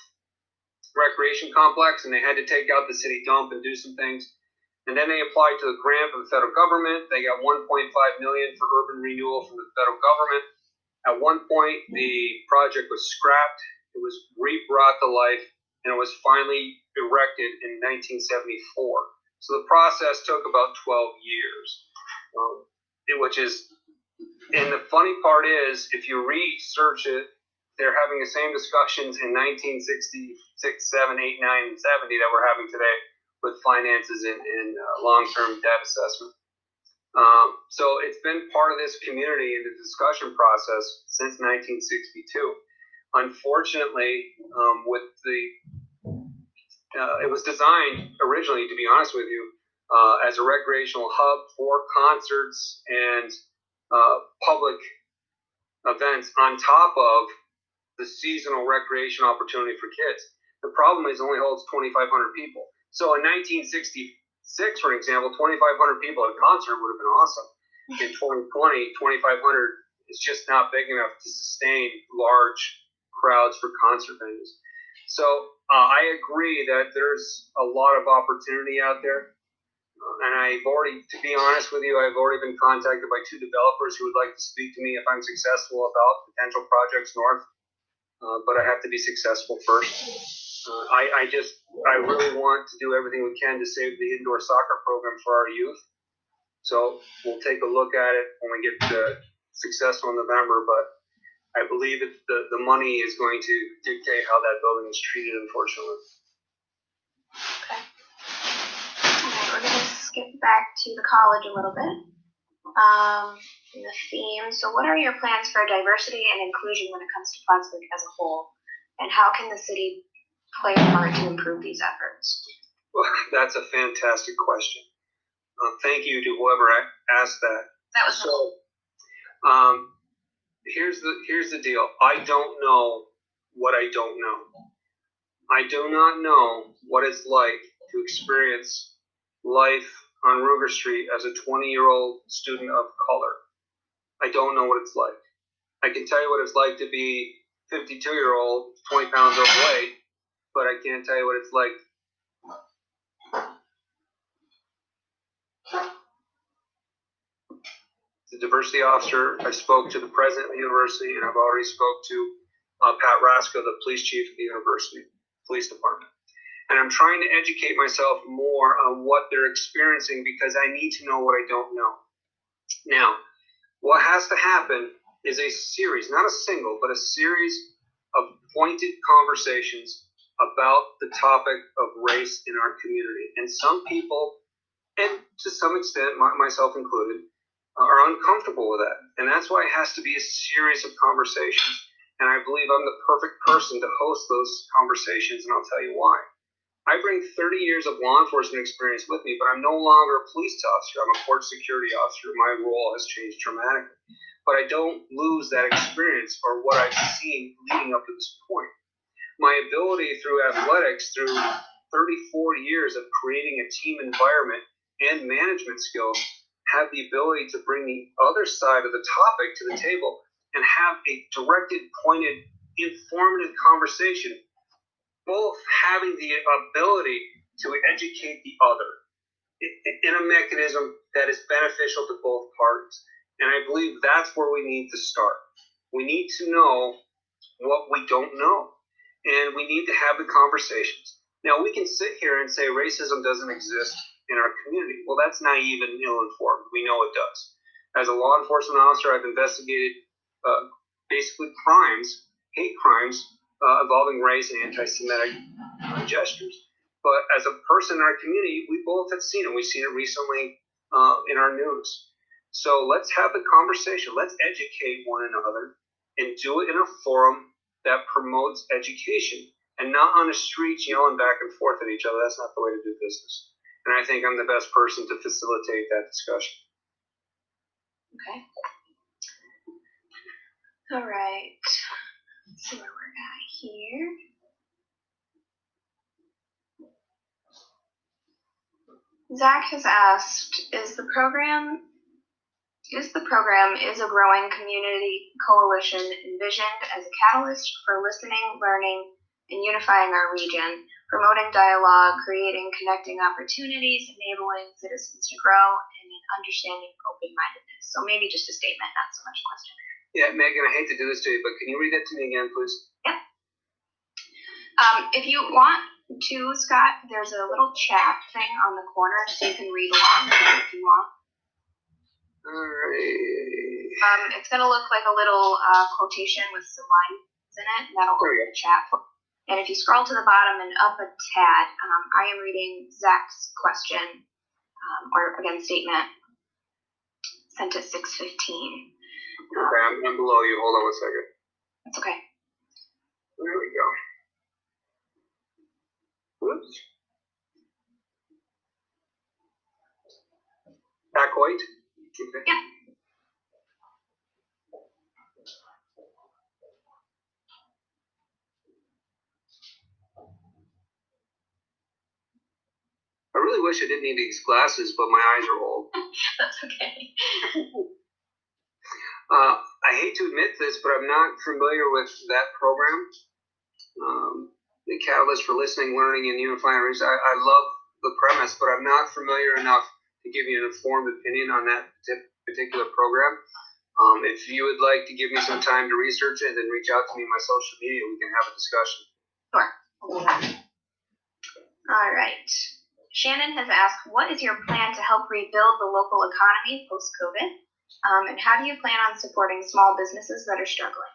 Recreation Complex, and they had to take out the city dump and do some things. And then they applied to a grant from the federal government. They got $1.5 million for urban renewal from the federal government. At one point, the project was scrapped. It was re-brought to life, and it was finally erected in 1974. So the process took about 12 years, and the funny part is, if you research it, they're having the same discussions in 1966, 7, 8, 9, and 70 that we're having today with finances and long-term debt assessment. So it's been part of this community and the discussion process since 1962. Unfortunately, it was designed originally, to be honest with you, as a recreational hub for concerts and public events on top of the seasonal recreation opportunity for kids. The problem is it only holds 2,500 people. So in 1966, for example, 2,500 people at a concert would have been awesome. In 2020, 2,500 is just not big enough to sustain large crowds for concert venues. So I agree that there's a lot of opportunity out there. And to be honest with you, I've already been contacted by 2 developers who would like to speak to me if I'm successful about potential projects north. But I have to be successful first. I really want to do everything we can to save the indoor soccer program for our youth. So we'll take a look at it when we get successful in November, but I believe the money is going to dictate how that building is treated, unfortunately. Okay. All right, we're going to skip back to the college a little bit. The theme. So what are your plans for diversity and inclusion when it comes to Plattsburgh as a whole? And how can the city play a part to improve these efforts? Well, that's a fantastic question. Thank you to whoever asked that. That was so. Here's the deal. I don't know what I don't know. I do not know what it's like to experience life on Ruger Street as a 20-year-old student of color. I don't know what it's like. I can tell you what it's like to be 52-year-old, 20 pounds overweight, but I can't tell you what it's like. The diversity officer, I spoke to the president of the university, and I've already spoke to Pat Rasko, the police chief of the university, police department. And I'm trying to educate myself more on what they're experiencing because I need to know what I don't know. Now, what has to happen is a series, not a single, but a series of pointed conversations about the topic of race in our community. And some people, and to some extent, myself included, are uncomfortable with that. And that's why it has to be a series of conversations. And I believe I'm the perfect person to host those conversations, and I'll tell you why. I bring 30 years of law enforcement experience with me, but I'm no longer a police officer. I'm a port security officer. My role has changed dramatically. But I don't lose that experience or what I've seen leading up to this point. My ability through athletics, through 34 years of creating a team environment and management skills, have the ability to bring the other side of the topic to the table and have a directed, pointed, informative conversation, both having the ability to educate the other in a mechanism that is beneficial to both parties. And I believe that's where we need to start. We need to know what we don't know, and we need to have the conversations. Now, we can sit here and say racism doesn't exist in our community. Well, that's naive and ill-informed. We know it does. As a law enforcement officer, I've investigated basically crimes, hate crimes, involving race and anti-Semitic gestures. But as a person in our community, we both have seen it. We've seen it recently in our news. So let's have the conversation. Let's educate one another and do it in a forum that promotes education and not on the streets yelling back and forth at each other. That's not the way to do business. And I think I'm the best person to facilitate that discussion. Okay. All right. Let's see where we're at here. Zach has asked, is a growing community coalition envisioned as a catalyst for listening, learning, and unifying our region, promoting dialogue, creating connecting opportunities, enabling citizens to grow, and an understanding open-mindedness? So maybe just a statement, not so much a question. Yeah, Megan, I hate to do this to you, but can you read that to me again, please? Yep. If you want to, Scott, there's a little chat thing on the corner, so you can read along if you want. All right. It's going to look like a little quotation with some lines in it, and that'll open the chat. And if you scroll to the bottom and up a tad, I am reading Zach's question, or again, statement, sent at 6:15. Okay, I'm below you. Hold on one second. That's okay. There we go. Whoops. Back white? Okay. Yeah. I really wish I didn't need these glasses, but my eyes are old. That's okay. I hate to admit this, but I'm not familiar with that program. The Catalyst for Listening, Learning, and Unifying Regions. I love the premise, but I'm not familiar enough to give you an informed opinion on that particular program. If you would like to give me some time to research it, then reach out to me on my social media. We can have a discussion. Sure. All right. Shannon has asked, what is your plan to help rebuild the local economy post-COVID? And how do you plan on supporting small businesses that are struggling?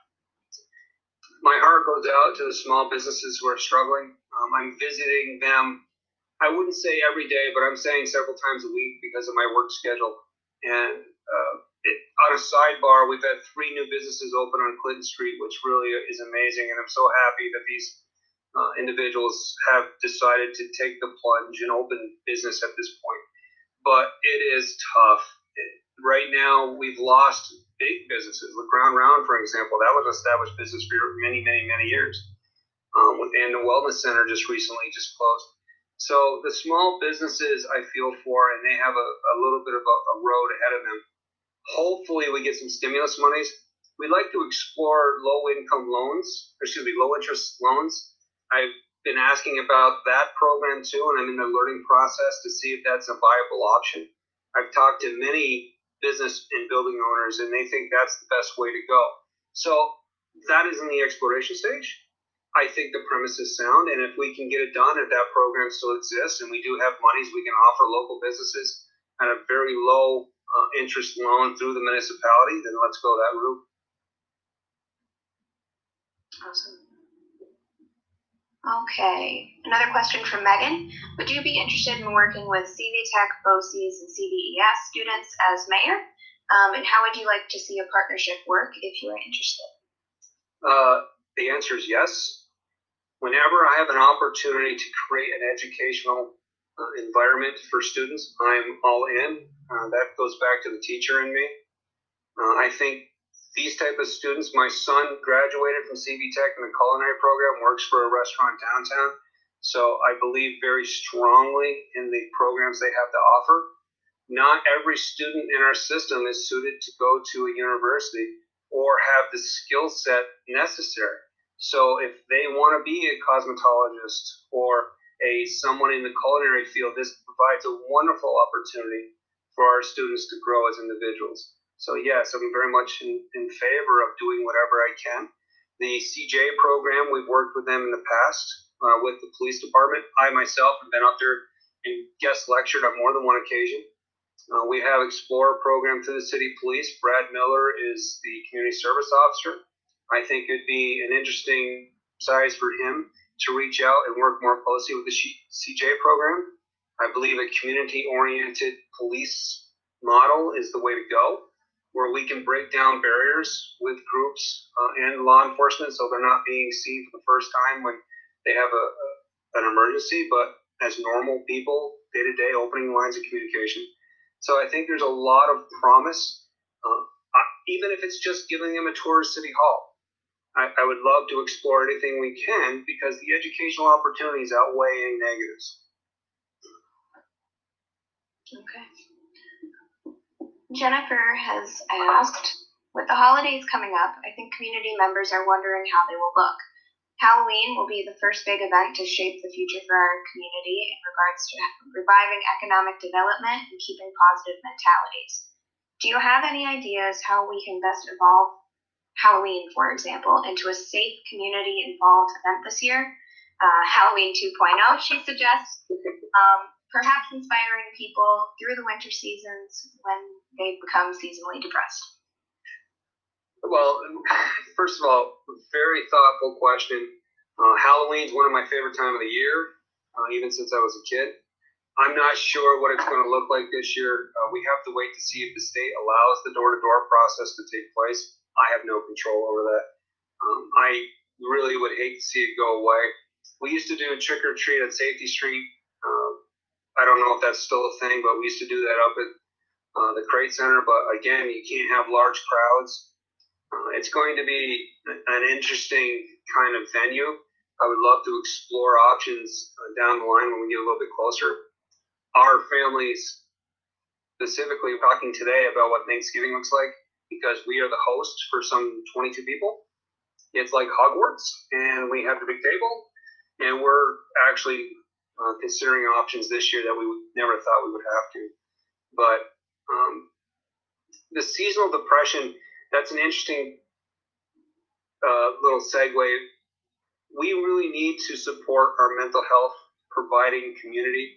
My heart goes out to the small businesses who are struggling. I'm visiting them, I wouldn't say every day, but I'm saying several times a week because of my work schedule. And on a sidebar, we've had 3 new businesses open on Clinton Street, which really is amazing. And I'm so happy that these individuals have decided to take the plunge and open business at this point. But it is tough. Right now, we've lost big businesses. The Ground Round, for example, that was an established business for many, many, many years. And the Wellness Center just recently closed. So the small businesses I feel for, and they have a little bit of a road ahead of them. Hopefully we get some stimulus monies. We'd like to explore low interest loans. I've been asking about that program too, and I'm in the learning process to see if that's a viable option. I've talked to many business and building owners, and they think that's the best way to go. So that is in the exploration stage. I think the premise is sound, and if we can get it done, if that program still exists, and we do have monies we can offer local businesses at a very low interest loan through the municipality, then let's go that route. Awesome. Okay, another question from Megan. Would you be interested in working with CVTech, BOCES, and CVES students as mayor? And how would you like to see a partnership work if you are interested? The answer is yes. Whenever I have an opportunity to create an educational environment for students, I'm all in. That goes back to the teacher in me. I think these type of students, my son graduated from CV Tech in the culinary program, works for a restaurant downtown. So I believe very strongly in the programs they have to offer. Not every student in our system is suited to go to a university or have the skill set necessary. So if they want to be a cosmetologist or someone in the culinary field, this provides a wonderful opportunity for our students to grow as individuals. So yes, I'm very much in favor of doing whatever I can. The CJ program, we've worked with them in the past with the police department. I myself have been up there and guest lectured on more than one occasion. We have Explorer program through the city police. Brad Miller is the community service officer. I think it'd be an interesting size for him to reach out and work more closely with the CJ program. I believe a community-oriented police model is the way to go, where we can break down barriers with groups and law enforcement so they're not being seen for the first time when they have an emergency, but as normal people, day-to-day opening lines of communication. So I think there's a lot of promise, even if it's just giving them a tour of City Hall. I would love to explore anything we can because the educational opportunities outweigh any negatives. Okay. Jennifer has asked, with the holidays coming up, I think community members are wondering how they will look. Halloween will be the first big event to shape the future for our community in regards to reviving economic development and keeping positive mentalities. Do you have any ideas how we can best evolve Halloween, for example, into a safe community-involved event this year? Halloween 2.0, she suggests. Perhaps inspiring people through the winter seasons when they become seasonally depressed. Well, first of all, very thoughtful question. Halloween's one of my favorite time of the year, even since I was a kid. I'm not sure what it's going to look like this year. We have to wait to see if the state allows the door-to-door process to take place. I have no control over that. I really would hate to see it go away. We used to do a trick-or-treat at Safety Street. I don't know if that's still a thing, but we used to do that up at the Crate Center. But again, you can't have large crowds. It's going to be an interesting kind of venue. I would love to explore options down the line when we get a little bit closer. Our families, specifically talking today about what Thanksgiving looks like, because we are the host for some 22 people. It's like Hogwarts, and we have the big table, and we're actually considering options this year that we never thought we would have to. But the seasonal depression, that's an interesting little segue. We really need to support our mental health providing community.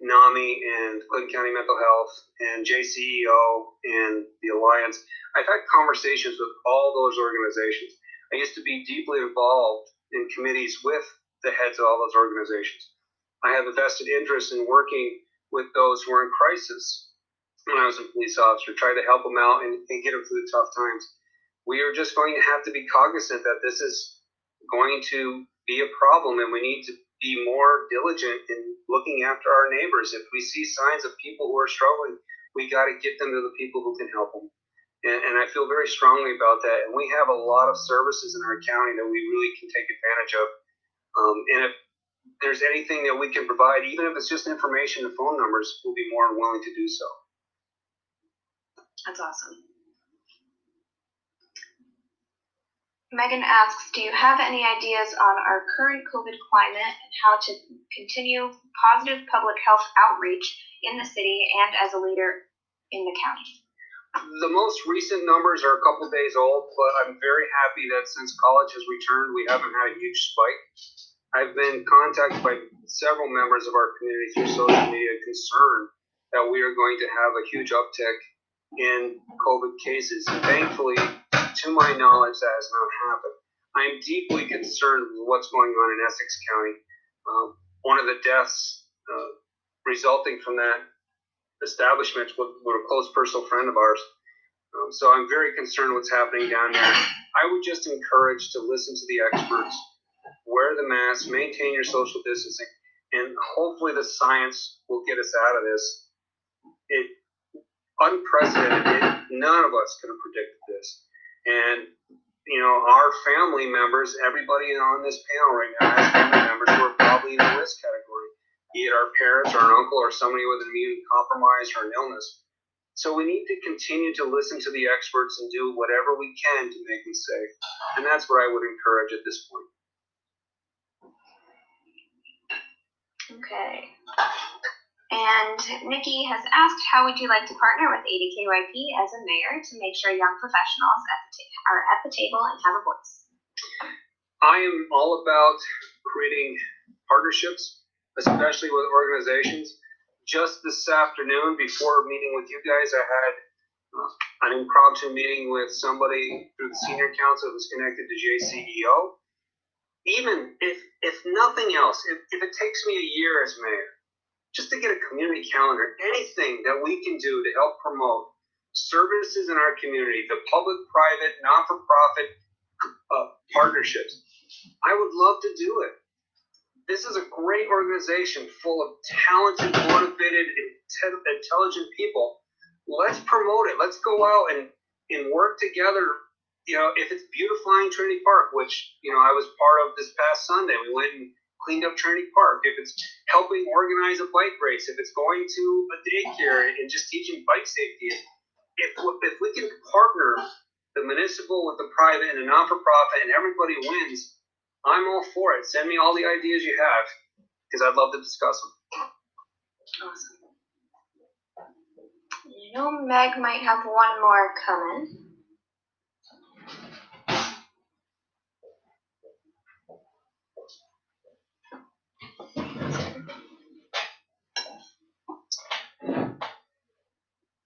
NAMI and Clinton County Mental Health and JCEO and the Alliance. I've had conversations with all those organizations. I used to be deeply involved in committees with the heads of all those organizations. I have a vested interest in working with those who are in crisis when I was a police officer, try to help them out and get them through the tough times. We are just going to have to be cognizant that this is going to be a problem, and we need to be more diligent in looking after our neighbors. If we see signs of people who are struggling, we got to get them to the people who can help them. And I feel very strongly about that. And we have a lot of services in our county that we really can take advantage of. And if there's anything that we can provide, even if it's just information and phone numbers, we'll be more than willing to do so. That's awesome. Megan asks, do you have any ideas on our current COVID climate and how to continue positive public health outreach in the city and as a leader in the county? The most recent numbers are a couple days old, but I'm very happy that since college has returned, we haven't had a huge spike. I've been contacted by several members of our community through social media concerned that we are going to have a huge uptick in COVID cases. Thankfully, to my knowledge, that has not happened. I am deeply concerned with what's going on in Essex County. One of the deaths resulting from that establishment with a close personal friend of ours. So I'm very concerned what's happening down there. I would just encourage to listen to the experts, wear the mask, maintain your social distancing, and hopefully the science will get us out of this. It unprecedented. None of us could have predicted this. And our family members, everybody on this panel right now has family members who are probably in the risk category, be it our parents or an uncle or somebody with an immune compromise or an illness. So we need to continue to listen to the experts and do whatever we can to make them safe. And that's what I would encourage at this point. Okay. And Nikki has asked, how would you like to partner with ADKYP as a mayor to make sure young professionals are at the table and have a voice? I am all about creating partnerships, especially with organizations. Just this afternoon, before meeting with you guys, I had an impromptu meeting with somebody through the senior council who's connected to JCEO. Even if nothing else, if it takes me a year as mayor, just to get a community calendar, anything that we can do to help promote services in our community, the public-private, non-for-profit partnerships, I would love to do it. This is a great organization full of talented, motivated, intelligent people. Let's promote it. Let's go out and work together. If it's beautifying Trinity Park, which, I was part of this past Sunday, we went and cleaned up Trinity Park. If it's helping organize a bike race, if it's going to a daycare and just teaching bike safety, if we can partner the municipal with the private and the non-for-profit and everybody wins, I'm all for it. Send me all the ideas you have, because I'd love to discuss them. Awesome. Meg might have one more coming.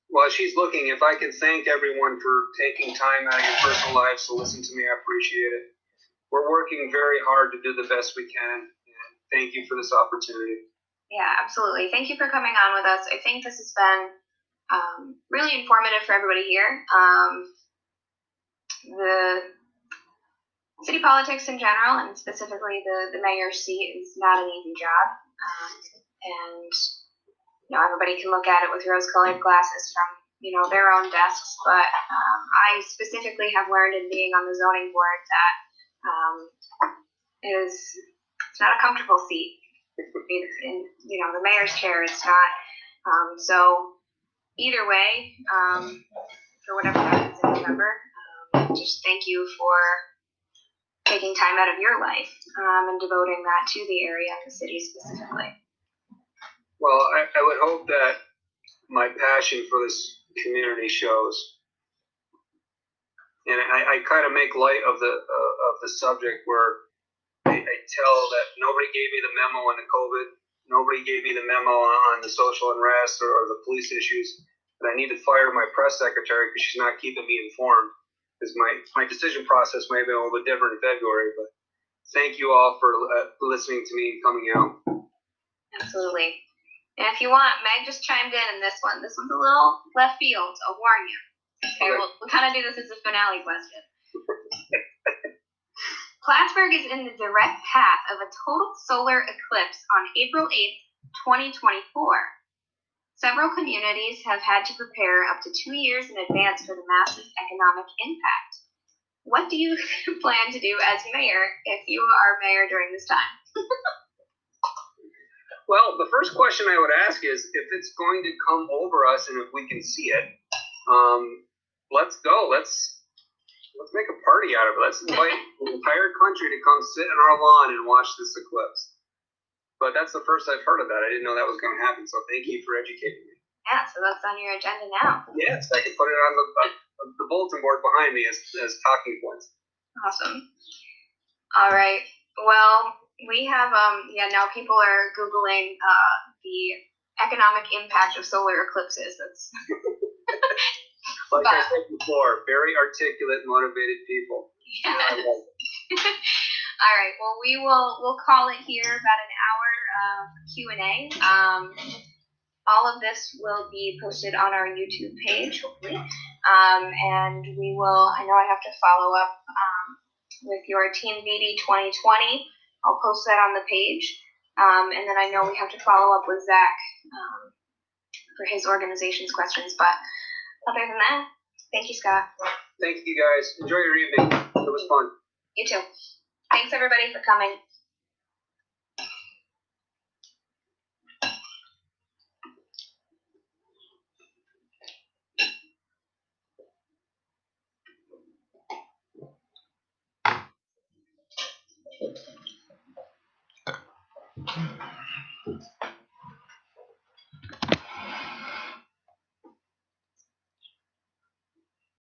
While she's looking, if I can thank everyone for taking time out of your personal lives to listen to me, I appreciate it. We're working very hard to do the best we can, and thank you for this opportunity. Yeah, absolutely. Thank you for coming on with us. I think this has been really informative for everybody here. The city politics in general, and specifically the mayor's seat, is not an easy job. And everybody can look at it with rose-colored glasses from their own desks. But I specifically have learned in being on the zoning board that it's not a comfortable seat. In the mayor's chair, it's not. So either way, for whatever happens in November, just thank you for taking time out of your life and devoting that to the area and the city specifically. Well, I would hope that my passion for this community shows, and I kind of make light of the subject where I tell that nobody gave me the memo on the COVID, nobody gave me the memo on the social unrest or the police issues, and I need to fire my press secretary because she's not keeping me informed. Because my decision process may have been a little bit different in February, but thank you all for listening to me and coming out. Absolutely. And if you want, Meg just chimed in this one. This one's a little left field, I'll warn you. Okay, we'll kind of do this as a finale question. Plattsburgh is in the direct path of a total solar eclipse on April 8th, 2024. Several communities have had to prepare up to 2 years in advance for the massive economic impact. What do you plan to do as mayor if you are mayor during this time? Well, the first question I would ask is if it's going to come over us and if we can see it, let's go. Let's make a party out of it. Let's invite the entire country to come sit in our lawn and watch this eclipse. But that's the first I've heard of that. I didn't know that was going to happen, so thank you for educating me. Yeah, so that's on your agenda now. Yes, I can put it on the bulletin board behind me as talking points. Awesome. All right. Well, we have now people are Googling the economic impact of solar eclipses. That's like I said before, very articulate, motivated people. Yeah. All right. Well, we'll call it here. About an hour of Q&A. All of this will be posted on our YouTube page, hopefully. And we will, I know I have to follow up with your Team VD 2020. I'll post that on the page. And then I know we have to follow up with Zach for his organization's questions. But other than that, thank you, Scott. Thank you, guys. Enjoy your evening. It was fun. You too. Thanks, everybody, for coming.